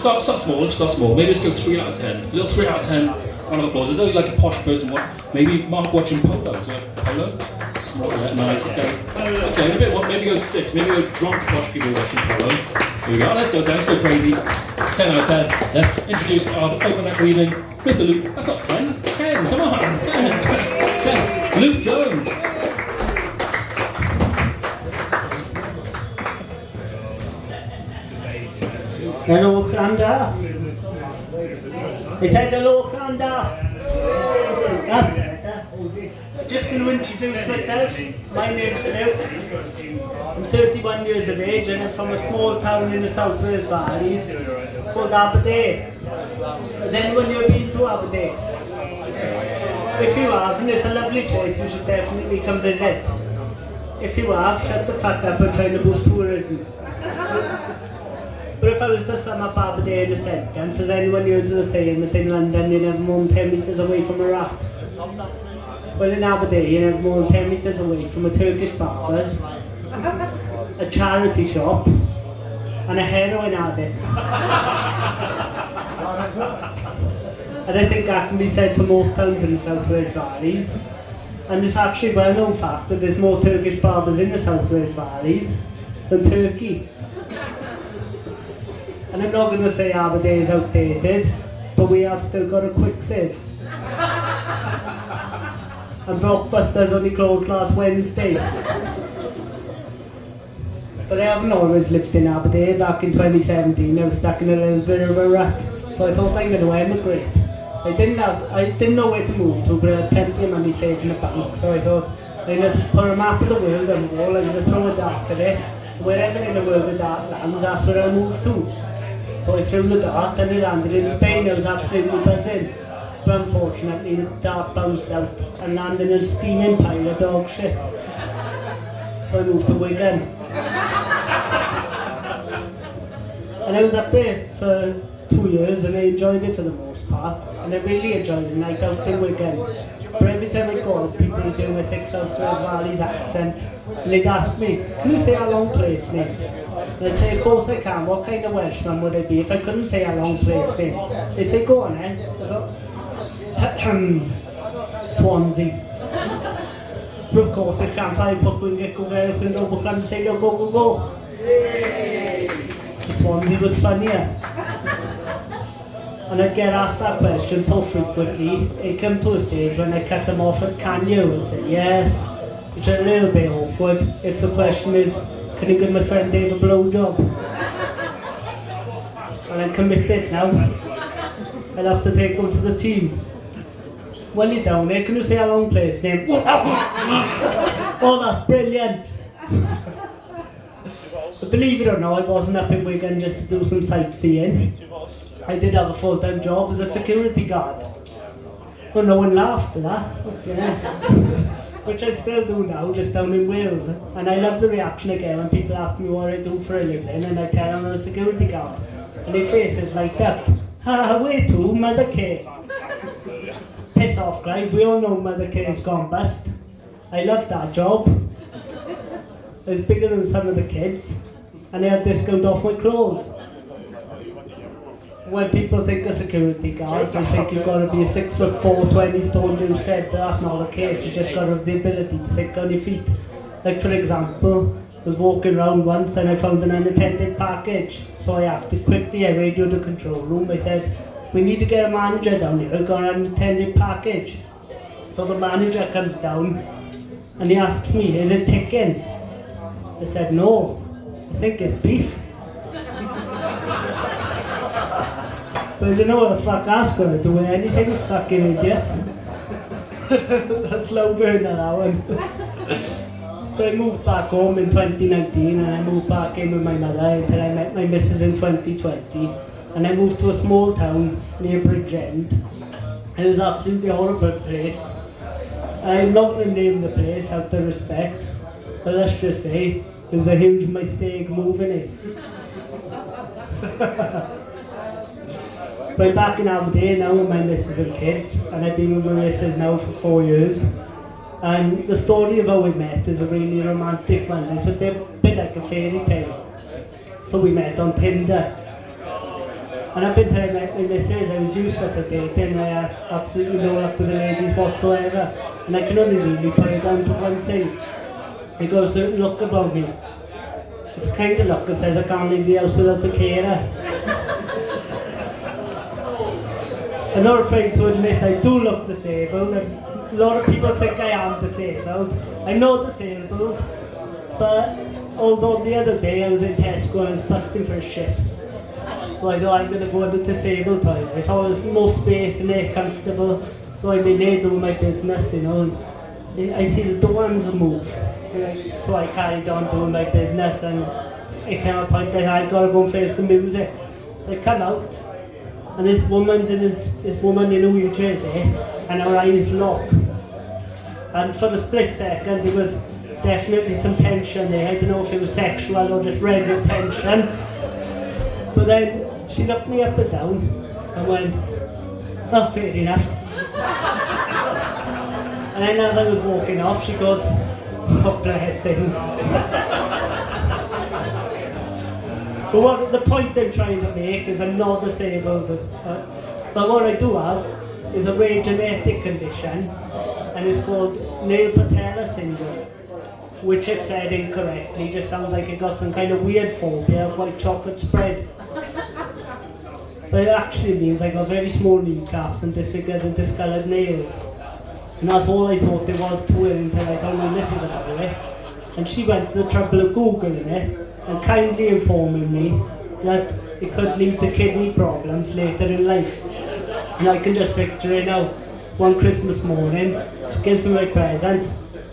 start small. Maybe let's go 3 out of 10. A little 3 out of 10. Round of applause. Is there like a posh person? Maybe Mark watching polo. Is that polo? Small, yeah, nice. Okay, maybe go 6. Maybe go drunk posh people watching polo. Here we go. Let's go 10. Let's go crazy. 10 out of 10. Let's introduce our open act evening, Mr. Luke. That's not 10. 10. Come on. 10. 10. Luke Jones. Hello, Llandaff. He said hello, Llandaff. That's better. Just going to introduce myself. My name's Luke. I'm 31 years of age and I'm from a small town in the South Wales Valleys called Aberdeen. Has anyone here been to Aberdeen? If you haven't, it's a lovely place. You should definitely come visit. If you have, shut the fuck up and try to boost tourism. But if I was to sum up Aberdeen in a sentence, has anyone heard the saying that in London you never more than 10 metres away from a rat? Well, in Aberdeen you never more than 10 metres away from a Turkish barber's, a charity shop, and a heroin addict. And I think that can be said for most towns in the South Wales Valleys. And it's actually a well-known fact that there's more Turkish barbers in the South Wales Valleys than Turkey. And I'm not going to say Aberdeen is outdated, but we have still got a quick save. And Blockbuster's only closed last Wednesday. But I haven't always lived in Aberdeen. Back in 2017 I was stuck in a little bit of a rut, so I thought I'm going to emigrate. I didn't know where to move to, but I had plenty of money saved in the bank, so I thought I'm going to put a map of the world on the wall, I'm going to throw a dart at it. Wherever in the world the dart lands, that's where I'll move to. So I threw the dart and it landed in Spain. I was absolutely buzzing. But unfortunately the dart bounced out and landed in a steaming pile of dog shit. So I moved to Wigan. And I was up there for 2 years and I enjoyed it for the most part. And I really enjoyed the night out in Wigan. But every time I go out, people would do a thick South Wales Valleys accent. And they'd ask me, can you say a long place name? And I'd say, of course I can. What kind of Welshman would I be if I couldn't say a long place name? They say, go on then. Swansea. But of course I can't find people and get go there up and over and say, no, go, go, go. Swansea was funnier. And I'd get asked that question so frequently, it came to a stage when I cut them off at can you and say yes, which is a little bit awkward if the question is, can you give my friend Dave a blowjob? And I'm committed now. I'll have to take one for the team. Well, you're down there, can you say a long place name? Oh, that's brilliant! But believe it or not, I wasn't up in Wigan just to do some sightseeing. I did have a full-time job as a security guard. Well, no one laughed at that. Okay. Which I still do now, just down in Wales. And I love the reaction I get when people ask me what I do for a living and I tell them I'm a security guard. And their faces light up. Ha, where to? Mother K. Piss off, Clive. We all know Mother K's gone bust. I love that job. I was bigger than some of the kids. And I had discount off my clothes. When people think of security guards, they think you've got to be a 6'4", 20 stone Jew said, but that's not the case. You just got to have the ability to think on your feet. Like for example, I was walking around once and I found an unattended package. So I acted quickly, I radioed the control room. I said, we need to get a manager down here, we've got an unattended package. So the manager comes down and he asks me, is it ticking? I said, no, I think it's beef. But you know what the fuck that's gonna do with anything, fucking idiot. A slow burner, that one. But I moved back home in 2019 and I moved back in with my mother until I met my missus in 2020. And I moved to a small town near Bridgend. It was absolutely a horrible place. I'm not going to name the place out of respect, but let's just say it was a huge mistake moving it. But I'm back in Aberdeen now with my missus and kids, and I've been with my missus now for 4 years. And the story of how we met is a really romantic one. It's a bit like a fairy tale. So we met on Tinder. And I've been telling my missus I was useless at dating, I had absolutely no luck with the ladies whatsoever. And I can only really put it down to one thing. They got a certain look about me. It's the kind of look that says I can't leave the house without the carer. I'm not afraid to admit I do look disabled. A lot of people think I am disabled. I'm not disabled, but although the other day I was in Tesco and I was busting for a shit. So I thought I'm going to go to the disabled toilet. I saw there's more space in there, comfortable. So I'm in there doing my business, you know. And I see the door move. So I carried on doing my business, and it came a point that I got to go and face the music. So I come out, and this woman in a wheelchair is there, and her eyes lock. And for a split second there was definitely some tension there. I don't know if it was sexual or just regular tension. But then she looked me up and down and went, "Oh, fair enough." And then as I was walking off, she goes, "Oh, bless him." But what the point I'm trying to make is I'm not disabled. But what I do have is a rare genetic condition, and it's called nail patella syndrome, which, if said incorrectly, just sounds like it got some kind of weird phobia of white chocolate spread. But it actually means I got very small kneecaps and disfigured and discoloured nails. And that's all I thought it was to her until I told my missus about it. And she went to the trouble of Googling it and kindly informing me that it could lead to kidney problems later in life. And I can just picture it now. One Christmas morning, she gives me my present.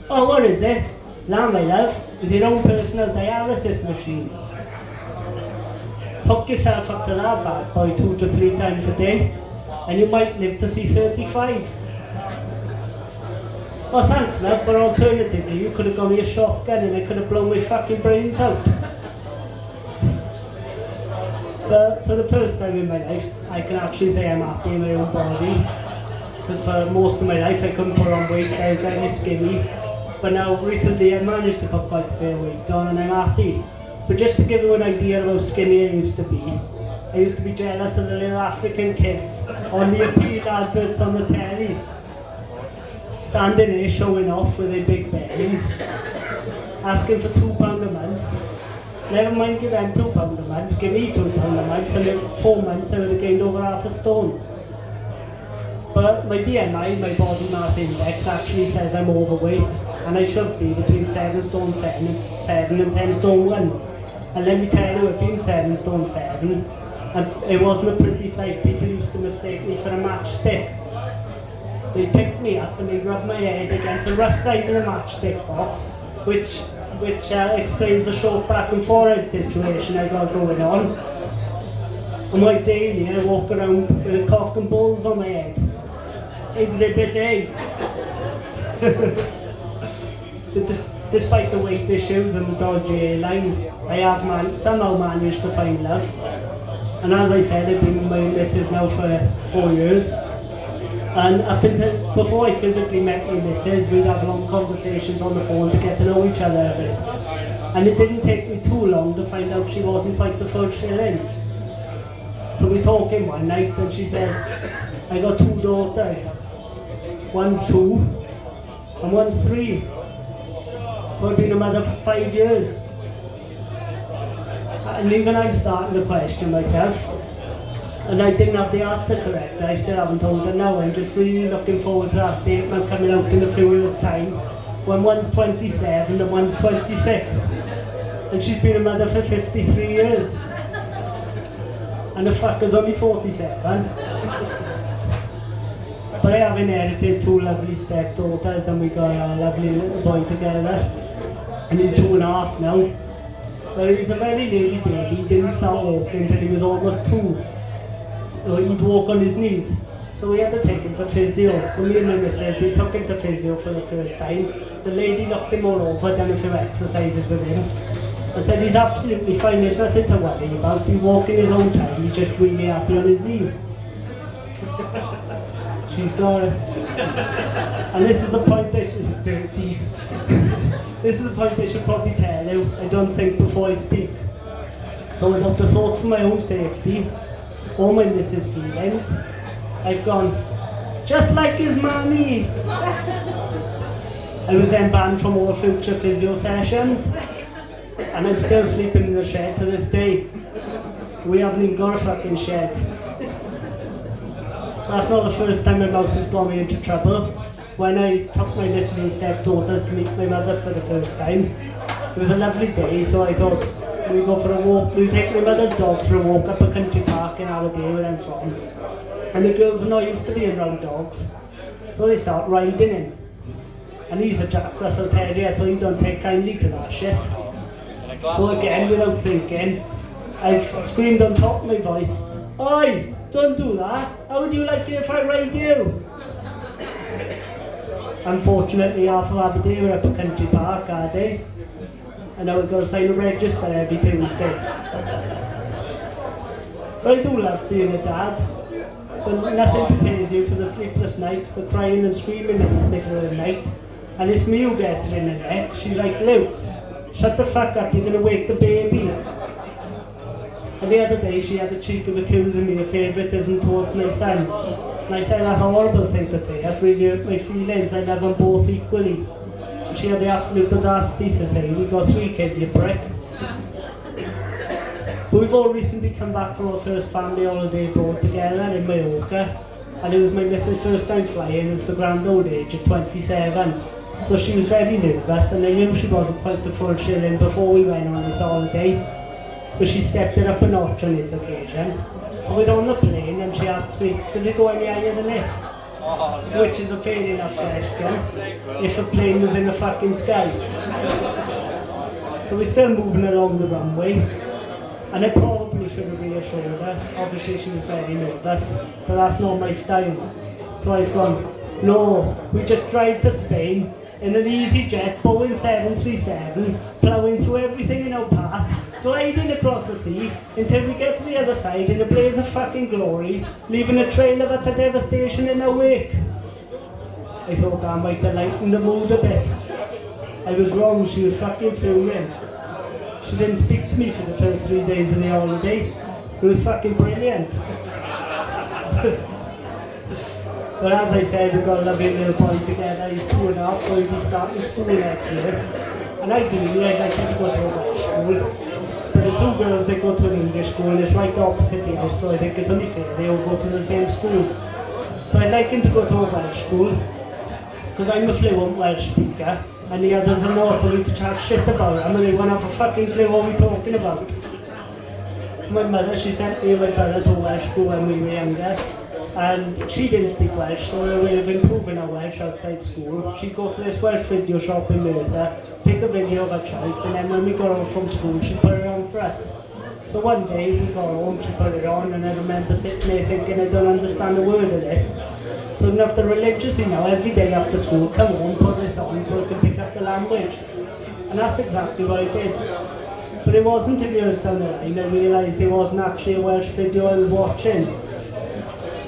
"Oh, what is it?" "That, my love, is your own personal dialysis machine. Hook yourself up to that bad boy 2 to 3 times a day, and you might live to see 35. "Oh, thanks, love, but alternatively, you could have got me a shotgun and I could have blown my fucking brains out." But for the first time in my life, I can actually say I'm happy in my own body. Because for most of my life, I couldn't put on weight, I was very skinny. But now, recently, I managed to put quite a bit of weight on and I'm happy. But just to give you an idea of how skinny I used to be jealous of the little African kids on the appeal adverts on the telly. Standing there showing off with their big bellies, asking for £2 a month. Never mind give them £2 a month, give me £2 a month, and in 4 months I would have gained over half a stone. But my BMI, my body mass index, actually says I'm overweight, and I should be between 7 stone 7 and 10 stone 1. And let me tell you, I've been 7 stone 7, and it wasn't a pretty sight. People used to mistake me for a matchstick. They picked me up and they rubbed my head against the rough side of the matchstick box, which explains the short back and forehead situation I got going on. And my daily, I walk around with a cock and balls on my head. Exhibit A. Despite the weight issues and the dodgy hairline, I have somehow managed to find love. And as I said, I've been with my missus now for 4 years. And up until before I physically met my missus, we'd have long conversations on the phone to get to know each other a bit. And it didn't take me too long to find out she wasn't quite the full shilling. So we're talking one night and she says, "I got 2 daughters. One's 2 and one's 3. So I've been a mother for 5 years. And even I'm starting to question myself. And I didn't have the answer correct. I still haven't told her now. I'm just really looking forward to that statement coming out in a few years' time, when one's 27 and one's 26. And she's been a mother for 53 years. And the fucker's only 47. But I have inherited 2 lovely stepdaughters, and we got a lovely little boy together. And he's 2.5 now. But he's a very lazy baby. He didn't start walking until he was almost 2. So he'd walk on his knees. So we had to take him to physio. So me and my missus, we took him to physio for the first time. The lady looked him all over, done a few exercises with him. I said, "He's absolutely fine, there's nothing to worry about. He's walking his own time, he's just really happy on his knees." She's got it. And this is the point that she's dirty. This is the point I should probably tell you, I don't think, before I speak. So without the thought for my own safety, all my missus' feelings. I've gone, just like his mommy. I was then banned from all future physio sessions, and I'm still sleeping in the shed to this day. We haven't even got a fucking shed. That's not the first time my mouth has got me into trouble. When I took my missus and stepdaughters to meet my mother for the first time, it was a lovely day, so I thought we'd go for a walk. We'd take my mother's dogs for a walk up a country park in Aberdeen where I'm from. And the girls are not used to being around dogs, so they start riding him. And he's a Jack Russell Terrier, so he don't take kindly to that shit. So again, without thinking, I've screamed on top of my voice, "Oi, don't do that. How would you like it if I ride you?" Unfortunately, half of Aberdeen were up a country park, are they? And now we've got to sign a register every Tuesday. But I do love being a dad. But nothing prepares you for the sleepless nights, the crying and screaming in the middle of the night. And it's me who gets it in the neck. She's like, "Luke, shut the fuck up, you're going to wake the baby." And the other day she had the cheek of accusing me of favouritism towards my son. And I said, "That's a horrible thing to say, I've really hurt my feelings, I love them both equally." And she had the absolute audacity to say, "We got 3 kids, you prick." But we've all recently come back from our first family holiday abroad together in Mallorca. And it was my missus' first time flying at the grand old age of 27. So she was very nervous, and I knew she wasn't quite the full shilling before we went on this holiday. But she stepped it up a notch on this occasion. So we're on the plane and she asked me, "Does it go any higher than this?" Which is a fair enough question, if a plane was in the fucking sky. So we're still moving along the runway, and I probably should have reassured her. Obviously she was very nervous, but that's not my style. So I've gone, "No, we just drive to Spain in an EasyJet Boeing 737, ploughing through everything in our path, gliding across the sea until we get to the other side in a blaze of fucking glory, leaving a trail of utter devastation in our wake." I thought that might have lightened the mood a bit. I was wrong, she was fucking fuming. She didn't speak to me for the first 3 days of the holiday. It was fucking brilliant. But as I said, we've got a lovely little boy together. He's 2.5, so he'll be starting school next year. And ideally, I'd like him to go to a Welsh school. But the 2 girls, they go to an English school, and it's right opposite the house, so I think it's only fair they all go to the same school. But I'd like him to go to a Welsh school, because I'm a fluent Welsh speaker, and the others are not, so we can chat shit about it, and they won't have a fucking clue what we're talking about. My mother, she sent me and my brother to Welsh school when we were younger. And she didn't speak Welsh, so her way of improving her Welsh outside school, she'd go to this Welsh video shop in Merthyr, pick a video of her choice, and then when we got home from school, she'd put it on for us. So one day we got home, she put it on, and I remember sitting there thinking, I don't understand a word of this. So enough the religiously now, every day after school, come home, put this on so I can pick up the language. And that's exactly what I did. But it wasn't until years down the line I realised it wasn't actually a Welsh video I was watching.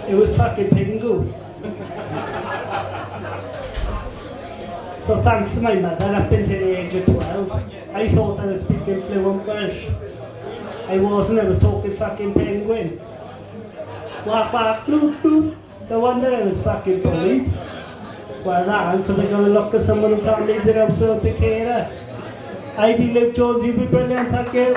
It was fucking Pingu. So thanks to my mother, up until the age of 12, I thought I was speaking fluent Welsh. I wasn't, I was talking fucking penguin. Whack whack, bloop bloop. No wonder I was fucking bullied. Well that, because I got to look at someone who can't leave their house without the carer. I be Luke Jones, you be brilliant, thank you.